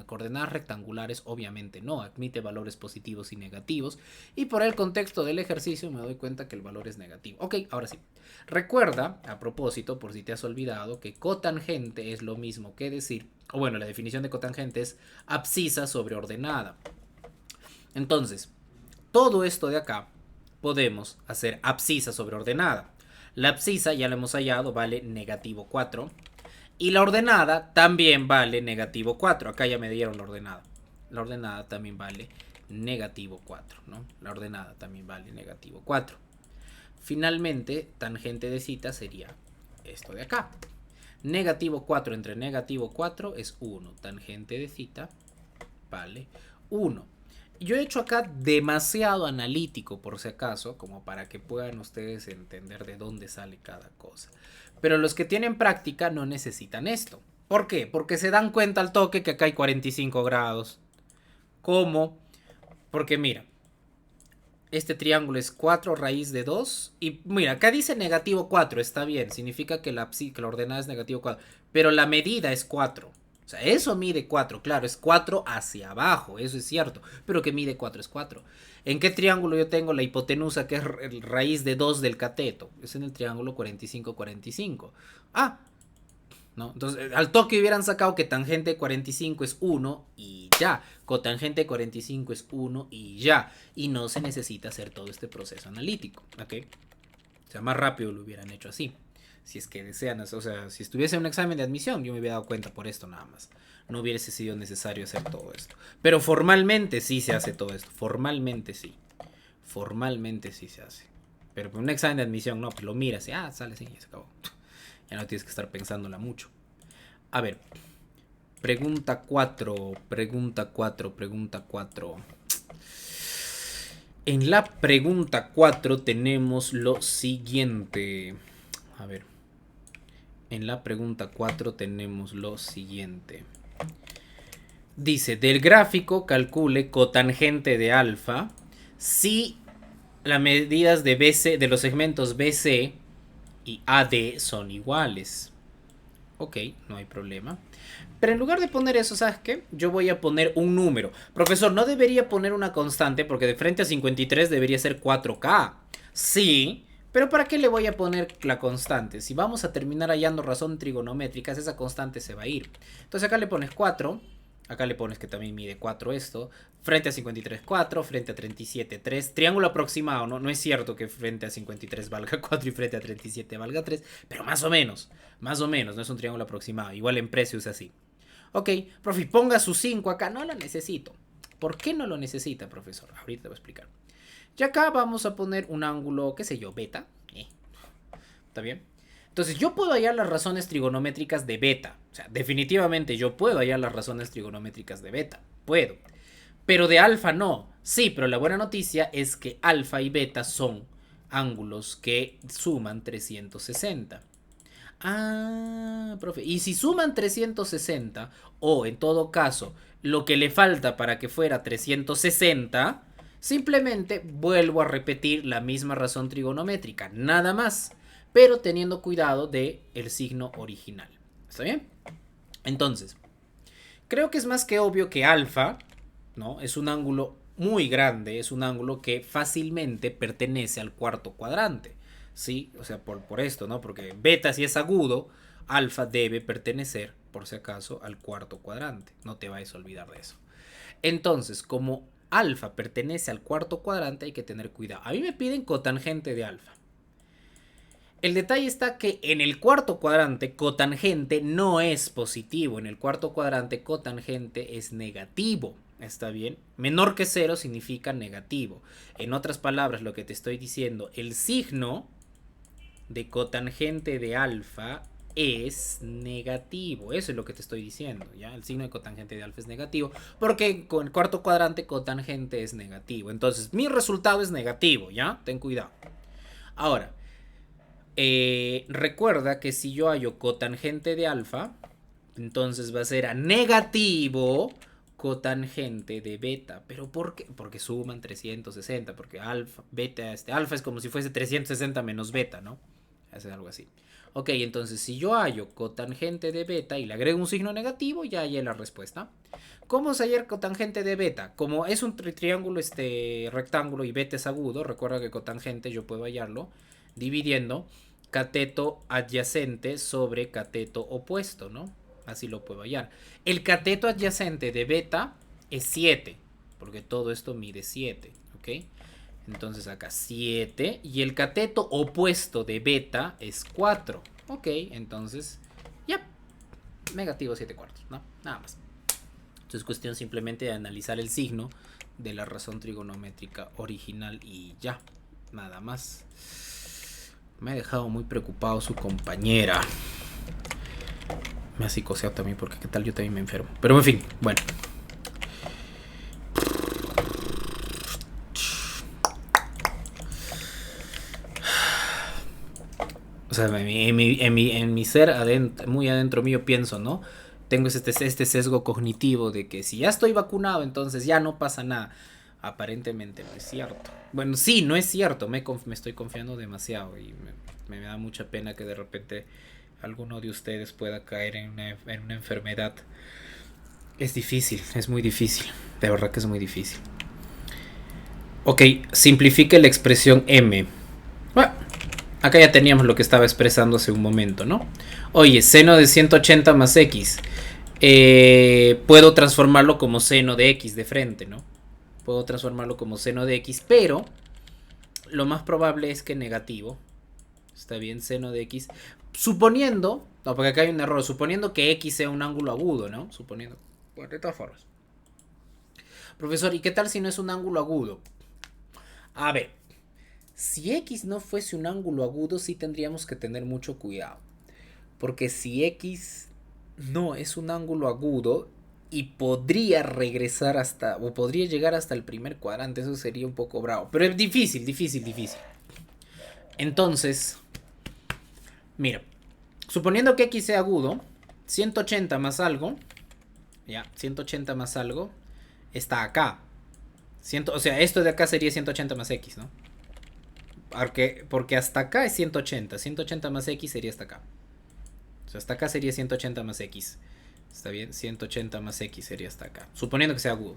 coordenadas rectangulares, obviamente no, admite valores positivos y negativos. Y por el contexto del ejercicio me doy cuenta que el valor es negativo. Ok, ahora sí. Recuerda, a propósito, por si te has olvidado, que cotangente es lo mismo que decir, o bueno, la definición de cotangente es abscisa sobre ordenada. Entonces, todo esto de acá podemos hacer abscisa sobre ordenada. La abscisa, ya la hemos hallado, vale negativo 4. Y la ordenada también vale negativo 4. Acá ya me dieron la ordenada. La ordenada también vale negativo 4, ¿no? La ordenada también vale negativo 4. Finalmente, tangente de cita sería esto de acá. Negativo 4 entre negativo 4 es 1. Tangente de cita vale 1. Yo he hecho acá demasiado analítico, por si acaso, como para que puedan ustedes entender de dónde sale cada cosa. Pero los que tienen práctica no necesitan esto. ¿Por qué? Porque se dan cuenta al toque que acá hay 45 grados. ¿Cómo? Porque mira, este triángulo es 4 raíz de 2. Y mira, acá dice negativo 4, está bien. Significa que la ordenada es negativo 4. Pero la medida es 4. O sea, eso mide 4, claro, es 4 hacia abajo, eso es cierto. Pero que mide 4 es 4. ¿En qué triángulo yo tengo la hipotenusa que es raíz de 2 del cateto? Es en el triángulo 45-45. Ah, ¿no? Entonces, al toque hubieran sacado que tangente 45 es 1 y ya. Cotangente 45 es 1 y ya. Y no se necesita hacer todo este proceso analítico, ¿ok? O sea, más rápido lo hubieran hecho así. Si es que desean, o sea, si estuviese en un examen de admisión, yo me hubiera dado cuenta por esto nada más. No hubiese sido necesario hacer todo esto. Pero formalmente sí se hace todo esto. Formalmente sí. Formalmente sí se hace. Pero por un examen de admisión, no, pues lo miras y sale así y se acabó. Ya no tienes que estar pensándola mucho. A ver. Pregunta 4. Pregunta 4. Pregunta 4. En la pregunta 4 tenemos lo siguiente. A ver. En la pregunta 4 tenemos lo siguiente. Dice, del gráfico calcule cotangente de alfa si las medidas de BC, de los segmentos BC y AD son iguales. Ok, no hay problema. Pero en lugar de poner eso, ¿sabes qué? Yo voy a poner un número. Profesor, no debería poner una constante porque de frente a 53 debería ser 4K. Sí, pero ¿para qué le voy a poner la constante? Si vamos a terminar hallando razón trigonométrica, esa constante se va a ir. Entonces acá le pones 4. Acá le pones que también mide 4 esto. Frente a 53, 4. Frente a 37, 3. Triángulo aproximado, ¿no? No es cierto que frente a 53 valga 4 y frente a 37 valga 3. Pero más o menos. Más o menos. No es un triángulo aproximado. Igual en precio es así. Ok, profe, ponga su 5 acá. No lo necesito. ¿Por qué no lo necesita, profesor? Ahorita te voy a explicar. Y acá vamos a poner un ángulo, qué sé yo, beta. ¿Está bien? Entonces yo puedo hallar las razones trigonométricas de beta. O sea, definitivamente yo puedo hallar las razones trigonométricas de beta. Puedo. Pero de alfa no. Sí, pero la buena noticia es que alfa y beta son ángulos que suman 360. Profe. Y si suman 360, o en todo caso, lo que le falta para que fuera 360, simplemente vuelvo a repetir la misma razón trigonométrica. Nada más. Pero teniendo cuidado de el signo original. ¿Está bien? Entonces, creo que es más que obvio que alfa, ¿no? Es un ángulo muy grande, es un ángulo que fácilmente pertenece al cuarto cuadrante. ¿Sí? O sea, por esto, ¿no? Porque beta si es agudo, alfa debe pertenecer, por si acaso, al cuarto cuadrante. No te vayas a olvidar de eso. Entonces, como alfa pertenece al cuarto cuadrante, hay que tener cuidado. A mí me piden cotangente de alfa. El detalle está que en el cuarto cuadrante cotangente no es positivo. En el cuarto cuadrante cotangente es negativo. ¿Está bien? Menor que 0 significa negativo. En otras palabras, lo que te estoy diciendo, el signo de cotangente de alfa es negativo. Eso es lo que te estoy diciendo, ¿ya? El signo de cotangente de alfa es negativo porque con el cuarto cuadrante cotangente es negativo. Entonces, mi resultado es negativo, ¿ya? Ten cuidado. Ahora, recuerda que si yo hallo cotangente de alfa, entonces va a ser a negativo cotangente de beta. ¿Pero por qué? Porque suman 360, porque alfa, beta, alfa es como si fuese 360 menos beta, ¿no? Es algo así. Ok, entonces si yo hallo cotangente de beta y le agrego un signo negativo, ya hallé la respuesta. ¿Cómo es hallar cotangente de beta? Como es un triángulo rectángulo y beta es agudo, recuerda que cotangente yo puedo hallarlo dividiendo cateto adyacente sobre cateto opuesto, ¿no? Así lo puedo hallar. El cateto adyacente de beta es 7, porque todo esto mide 7, ¿ok? Entonces acá 7 y el cateto opuesto de beta es 4, ¿ok? Entonces, ya, negativo 7 cuartos, ¿no? Nada más. Entonces es cuestión simplemente de analizar el signo de la razón trigonométrica original y ya, nada más. Me ha dejado muy preocupado su compañera. Me ha psicoseado también porque qué tal yo también me enfermo. Pero en fin, bueno. O sea, en mi ser, muy adentro mío pienso, ¿no? Tengo este sesgo cognitivo de que si ya estoy vacunado, entonces ya no pasa nada. Aparentemente no es cierto. Bueno, sí, no es cierto. Me estoy confiando demasiado y me da mucha pena que de repente alguno de ustedes pueda caer en una enfermedad. Es difícil, es muy difícil. De verdad que es muy difícil. Ok, simplifique la expresión m. Bueno, acá ya teníamos lo que estaba expresando hace un momento, ¿no? Oye, seno de 180 más x. Puedo transformarlo como seno de x de frente, ¿no? Puedo transformarlo como seno de x, pero lo más probable es que negativo. Está bien, seno de x. Suponiendo, no, porque acá hay un error, suponiendo que x sea un ángulo agudo, ¿no? Suponiendo. Bueno, de todas formas. Profesor, ¿y qué tal si no es un ángulo agudo? A ver, si x no fuese un ángulo agudo, sí tendríamos que tener mucho cuidado. Porque si x no es un ángulo agudo y podría regresar hasta, o podría llegar hasta el primer cuadrante, eso sería un poco bravo. Pero es difícil, difícil, difícil. Entonces, mira, suponiendo que x sea agudo, 180 más algo, ya, 180 más algo, está acá. O sea, esto de acá sería 180 más x, ¿no? Porque hasta acá es 180. 180 más x sería hasta acá. O sea, hasta acá sería 180 más x. ¿Está bien? 180 más x sería hasta acá. Suponiendo que sea agudo.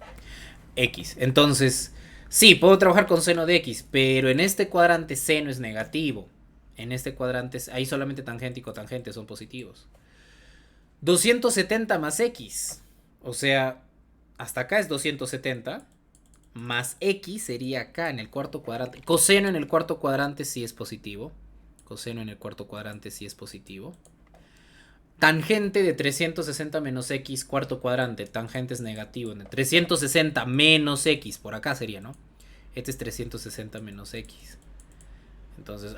X. Entonces, sí, puedo trabajar con seno de x, pero en este cuadrante seno es negativo. En este cuadrante, ahí solamente tangente y cotangente son positivos. 270 más x. O sea, hasta acá es 270. Más x sería acá en el cuarto cuadrante. Coseno en el cuarto cuadrante sí es positivo. Coseno en el cuarto cuadrante sí es positivo. Tangente de 360 menos x cuarto cuadrante. Tangente es negativo. 360 menos x. Por acá sería, ¿no? Este es 360 menos x. Entonces,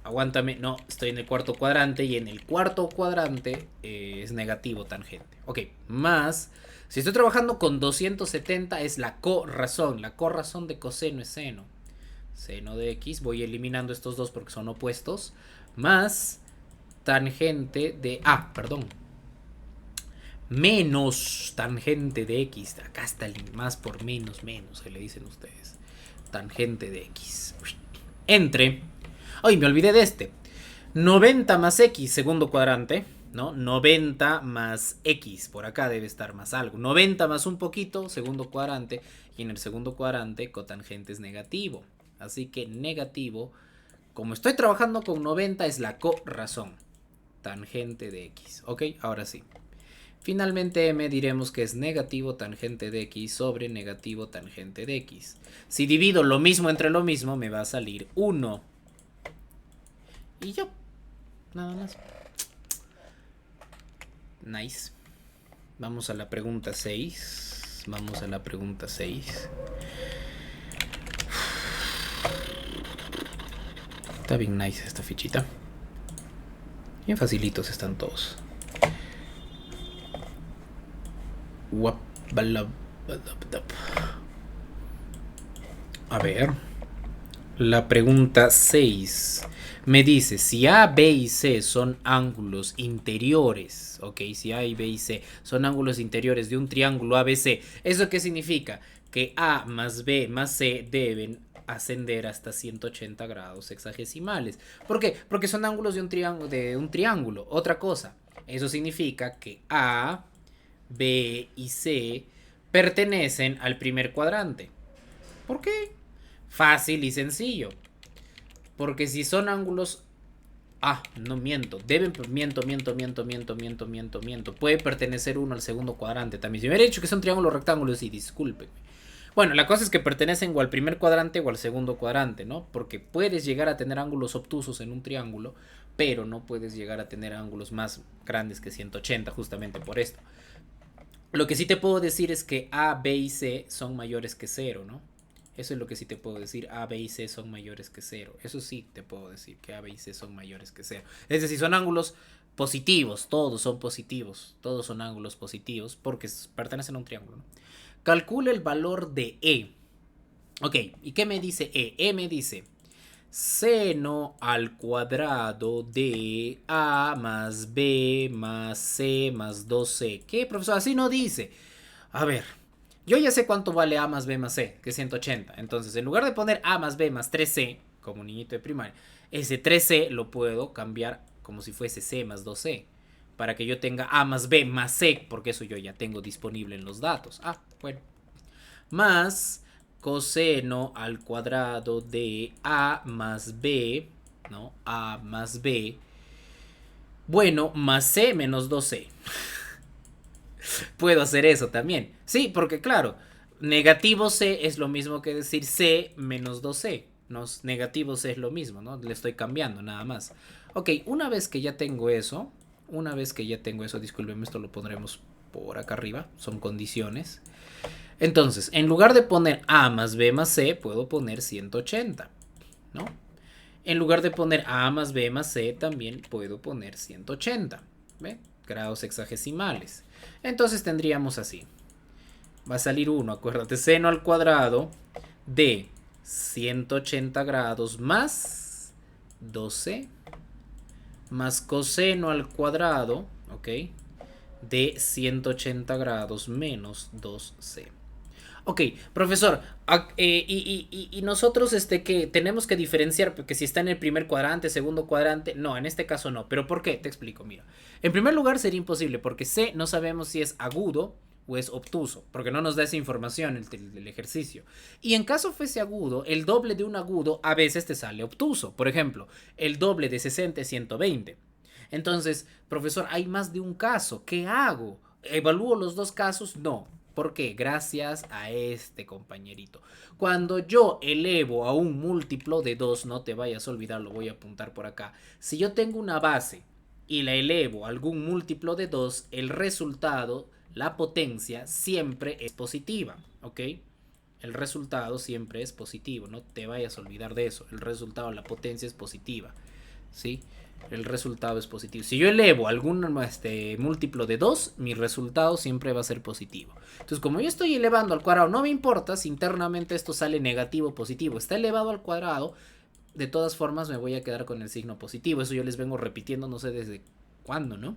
aguántame. No, estoy en el cuarto cuadrante. Y en el cuarto cuadrante es negativo tangente. Ok, más... Si estoy trabajando con 270 es la corrazón. La corrazón de coseno es seno. Seno de x. Voy eliminando estos dos porque son opuestos. Más tangente de... perdón. Menos tangente de x. Acá está el más por menos, que le dicen ustedes. Tangente de x. Entre... Ay, me olvidé de este. 90 más x, segundo cuadrante. ¿No? 90 más x, por acá debe estar más algo. 90 más un poquito, segundo cuadrante. Y en el segundo cuadrante, cotangente es negativo. Así que negativo, como estoy trabajando con 90, es la corrazón. Tangente de x. ¿Ok? Ahora sí. Finalmente m diremos que es negativo tangente de x sobre negativo tangente de x. Si divido lo mismo entre lo mismo, me va a salir 1. Y yo, nada más. Nice. Vamos a la pregunta 6. Vamos a la pregunta 6. Está bien nice esta fichita. Bien facilitos están todos. A ver. La pregunta 6. Me dice, si A, B y C son ángulos interiores, ok, si A y B y C son ángulos interiores de un triángulo ABC, ¿eso qué significa? Que A más B más C deben ascender hasta 180 grados hexagesimales. ¿Por qué? Porque son ángulos de un triángulo. Otra cosa, eso significa que A, B y C pertenecen al primer cuadrante. ¿Por qué? Fácil y sencillo. Porque si son ángulos... no miento. Miento. Puede pertenecer uno al segundo cuadrante también. Si me hubiera dicho que son triángulos rectángulos, sí, discúlpenme. Bueno, la cosa es que pertenecen o al primer cuadrante o al segundo cuadrante, ¿no? Porque puedes llegar a tener ángulos obtusos en un triángulo, pero no puedes llegar a tener ángulos más grandes que 180, justamente por esto. Lo que sí te puedo decir es que A, B y C son mayores que 0, ¿no? Eso es lo que sí te puedo decir. A, B y C son mayores que 0. Eso sí te puedo decir, que A, B y C son mayores que 0. Es decir, son ángulos positivos. Todos son positivos. Todos son ángulos positivos porque pertenecen a un triángulo, ¿no? Calcula el valor de E. Ok, ¿y qué me dice E? E me dice seno al cuadrado de A más B más C más 2C. ¿Qué, profesor? Así no dice. A ver, yo ya sé cuánto vale A más B más C, que es 180. Entonces, en lugar de poner A más B más 3C, como niñito de primaria, ese 3C lo puedo cambiar como si fuese C más 2C, para que yo tenga A más B más C, porque eso yo ya tengo disponible en los datos. Ah, bueno. Más coseno al cuadrado de A más B, ¿no? A más B, bueno, más C menos 2C. Puedo hacer eso también. Sí, porque claro, negativo C es lo mismo que decir C menos 2C. No, negativo C es lo mismo, ¿no? Le estoy cambiando nada más. Ok, una vez que ya tengo eso, discúlpenme, esto lo pondremos por acá arriba, son condiciones. Entonces, en lugar de poner A más B más C, puedo poner 180, ¿no? En lugar de poner A más B más C, también puedo poner 180, ¿ve? Grados hexagesimales. Entonces tendríamos así. Va a salir 1, acuérdate, seno al cuadrado de 180 grados más 12 más coseno al cuadrado, ¿ok? De 180 grados menos 2c. Ok, profesor, y nosotros que tenemos que diferenciar, porque si está en el primer cuadrante, segundo cuadrante, no, en este caso no. ¿Pero por qué? Te explico, mira. En primer lugar sería imposible, porque C no sabemos si es agudo o es obtuso, porque no nos da esa información el ejercicio. Y en caso fuese agudo, el doble de un agudo a veces te sale obtuso. Por ejemplo, el doble de 60 es 120. Entonces, profesor, hay más de un caso. ¿Qué hago? ¿Evalúo los dos casos? No. ¿Por qué? Gracias a este compañerito. Cuando yo elevo a un múltiplo de 2, no te vayas a olvidar, lo voy a apuntar por acá. Si yo tengo una base y la elevo a algún múltiplo de 2, el resultado, la potencia, siempre es positiva, ¿ok? El resultado siempre es positivo, no te vayas a olvidar de eso. El resultado, la potencia es positiva, ¿sí? El resultado es positivo. Si yo elevo algún múltiplo de 2, mi resultado siempre va a ser positivo. Entonces, como yo estoy elevando al cuadrado, no me importa si internamente esto sale negativo o positivo. Está elevado al cuadrado, de todas formas me voy a quedar con el signo positivo. Eso yo les vengo repitiendo, no sé desde cuándo, ¿no?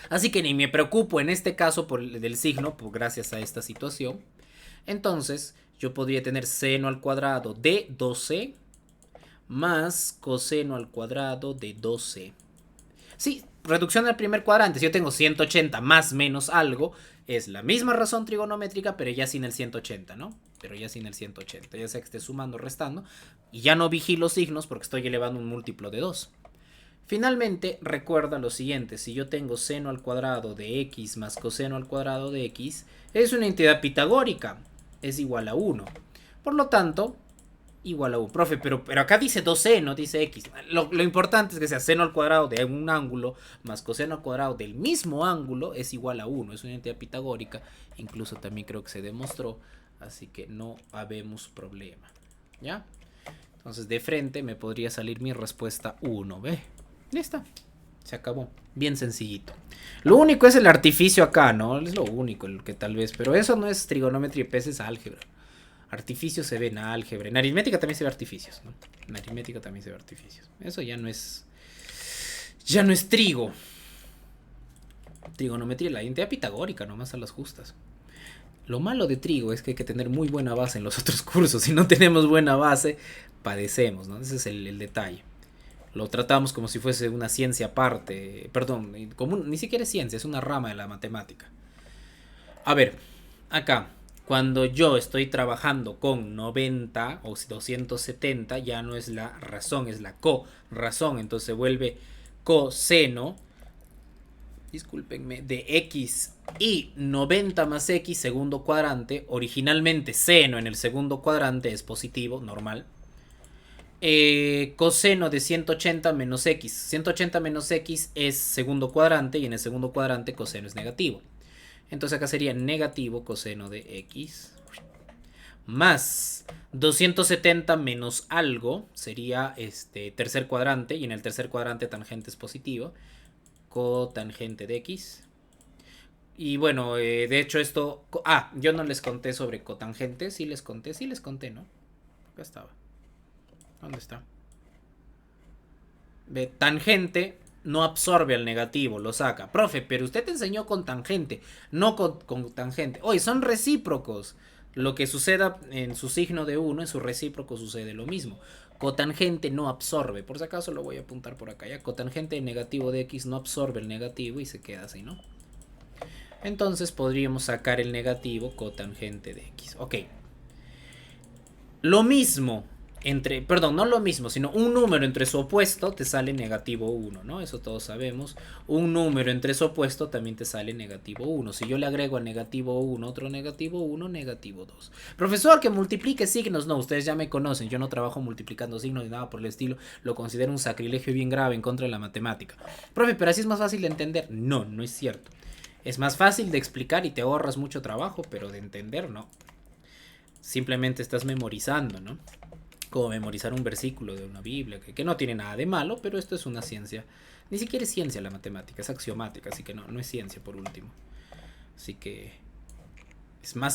Así que ni me preocupo en este caso por del signo, gracias a esta situación. Entonces, yo podría tener seno al cuadrado de 12 más coseno al cuadrado de 12. Sí, reducción al primer cuadrante. Si yo tengo 180 más menos algo, es la misma razón trigonométrica, pero ya sin el 180, ¿no? Pero ya sin el 180. Ya sea que esté sumando o restando. Y ya no vigilo signos porque estoy elevando un múltiplo de 2. Finalmente, recuerda lo siguiente. Si yo tengo seno al cuadrado de x más coseno al cuadrado de x, es una entidad pitagórica. Es igual a 1. Por lo tanto, igual a 1. Profe, pero acá dice 2c, no dice x. Lo importante es que sea seno al cuadrado de un ángulo más coseno al cuadrado del mismo ángulo es igual a 1. Es una entidad pitagórica. Incluso también creo que se demostró. Así que no habemos problema. ¿Ya? Entonces de frente me podría salir mi respuesta 1. ¿Ve? Listo. Se acabó. Bien sencillito. Lo único es el artificio acá, ¿no? Es lo único el que tal vez. Pero eso no es trigonometría, es álgebra. Artificios se ve en álgebra. En aritmética también se ve artificios, ¿no? En aritmética también se ve artificios. Eso ya no es. Ya no es trigo. Trigonometría, la identidad pitagórica, nomás a las justas. Lo malo de trigo es que hay que tener muy buena base en los otros cursos. Si no tenemos buena base, padecemos, ¿no? Ese es el detalle. Lo tratamos como si fuese una ciencia aparte. Perdón, ni siquiera es ciencia, es una rama de la matemática. A ver, acá. Cuando yo estoy trabajando con 90 o 270, ya no es la razón, es la co-razón. Entonces se vuelve coseno, discúlpenme, de x y 90 más x segundo cuadrante. Originalmente seno en el segundo cuadrante es positivo, normal. Coseno de 180 menos x. 180 menos x es segundo cuadrante y en el segundo cuadrante coseno es negativo. Entonces acá sería negativo coseno de x más 270 menos algo sería tercer cuadrante y en el tercer cuadrante tangente es positivo, cotangente de x. Y bueno, de hecho esto... yo no les conté sobre cotangente, sí les conté, ¿no? Acá estaba. ¿Dónde está? Ve, tangente no absorbe al negativo, lo saca. Profe, pero usted te enseñó con tangente, no con tangente. Oye, son recíprocos. Lo que suceda en su signo de 1, en su recíproco sucede lo mismo. Cotangente no absorbe, por si acaso lo voy a apuntar por acá, ya. Cotangente de negativo de x no absorbe el negativo y se queda así, ¿no? Entonces podríamos sacar el negativo cotangente de x. Ok. Lo mismo entre, perdón, no lo mismo, sino un número entre su opuesto te sale negativo 1, ¿no? Eso todos sabemos. Un número entre su opuesto también te sale negativo 1. Si yo le agrego a negativo 1 otro negativo 1, negativo 2. Profesor, que multiplique signos. No, ustedes ya me conocen. Yo no trabajo multiplicando signos ni nada por el estilo. Lo considero un sacrilegio bien grave en contra de la matemática. Profe, pero así es más fácil de entender. No, no es cierto. Es más fácil de explicar y te ahorras mucho trabajo, pero de entender no. Simplemente estás memorizando, ¿no? Como memorizar un versículo de una Biblia, que no tiene nada de malo, pero esto es una ciencia. Ni siquiera es ciencia la matemática, es axiomática, así que no es ciencia por último. Así que es un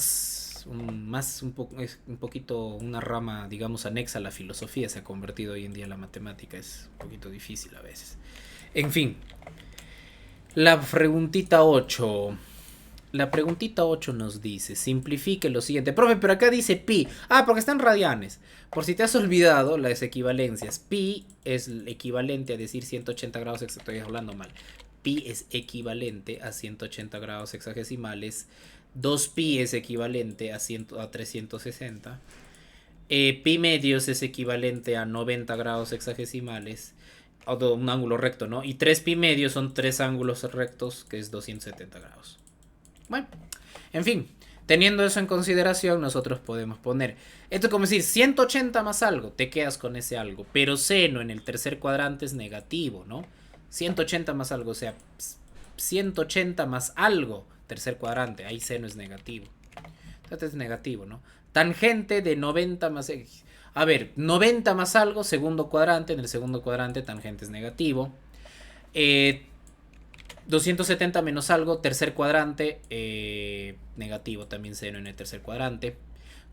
poquito una rama, digamos, anexa a la filosofía, se ha convertido hoy en día en la matemática, es un poquito difícil a veces. En fin, la preguntita 8. La preguntita 8 nos dice, simplifique lo siguiente. Profe, pero acá dice pi. Ah, porque están radianes. Por si te has olvidado las equivalencias. Pi es equivalente a decir 180 grados, estoy hablando mal. Pi es equivalente a 180 grados hexagesimales. 2pi es equivalente a 360. Pi medios es equivalente a 90 grados hexagesimales. O un ángulo recto, ¿no? Y 3 pi medios son 3 ángulos rectos, que es 270 grados. Bueno, en fin, teniendo eso en consideración, nosotros podemos poner, esto es como decir 180 más algo, te quedas con ese algo, pero seno en el tercer cuadrante es negativo, ¿no? 180 más algo, o sea, 180 más algo, tercer cuadrante, ahí seno es negativo. Entonces es negativo, ¿no? Tangente de 90 más x. A ver, 90 más algo, segundo cuadrante, en el segundo cuadrante tangente es negativo. 270 menos algo, tercer cuadrante, negativo, también seno en el tercer cuadrante.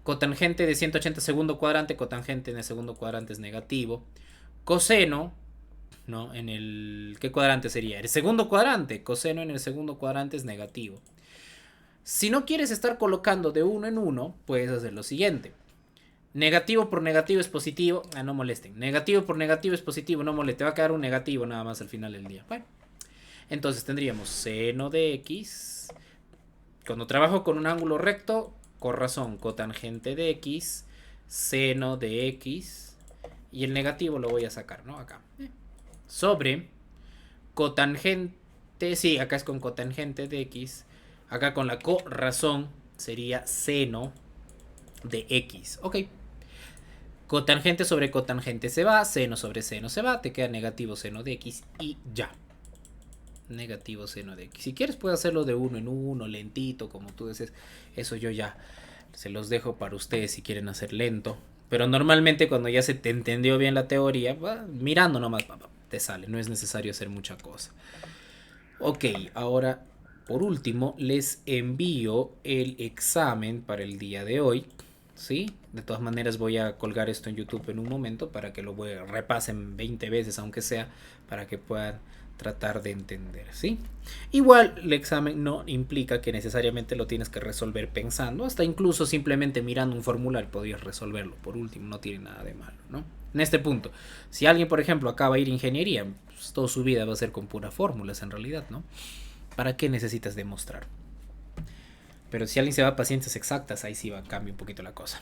Cotangente de 180, segundo cuadrante, cotangente en el segundo cuadrante es negativo. Coseno, ¿no? En el... ¿Qué cuadrante sería? El segundo cuadrante, coseno en el segundo cuadrante es negativo. Si no quieres estar colocando de uno en uno, puedes hacer lo siguiente. Negativo por negativo es positivo, no molesten. Negativo por negativo es positivo, no molesten. Te va a quedar un negativo nada más al final del día. Bueno. Entonces tendríamos seno de x. Cuando trabajo con un ángulo recto, con razón, cotangente de x, seno de x. Y el negativo lo voy a sacar, ¿no? Acá. Sobre cotangente, sí, acá es con cotangente de x. Acá con la corazón sería seno de x. Ok. Cotangente sobre cotangente se va, seno sobre seno se va, te queda negativo seno de x y ya. Negativo seno de x. Si quieres puedes hacerlo de uno en uno, lentito, como tú dices. Eso yo ya se los dejo para ustedes si quieren hacer lento. Pero normalmente cuando ya se te entendió bien la teoría, mirando nomás te sale. No es necesario hacer mucha cosa. Ok, ahora por último les envío el examen para el día de hoy. ¿Sí? De todas maneras voy a colgar esto en YouTube en un momento para que lo repasen 20 veces aunque sea, para que puedan tratar de entender, ¿sí? Igual el examen no implica que necesariamente lo tienes que resolver pensando, hasta incluso simplemente mirando un formulario podrías resolverlo, por último, no tiene nada de malo, ¿no? En este punto, si alguien por ejemplo acaba de ir a ingeniería, pues toda su vida va a ser con puras fórmulas en realidad, ¿no? ¿Para qué necesitas demostrar? Pero si alguien se va a ciencias exactas, ahí sí va a cambiar un poquito la cosa.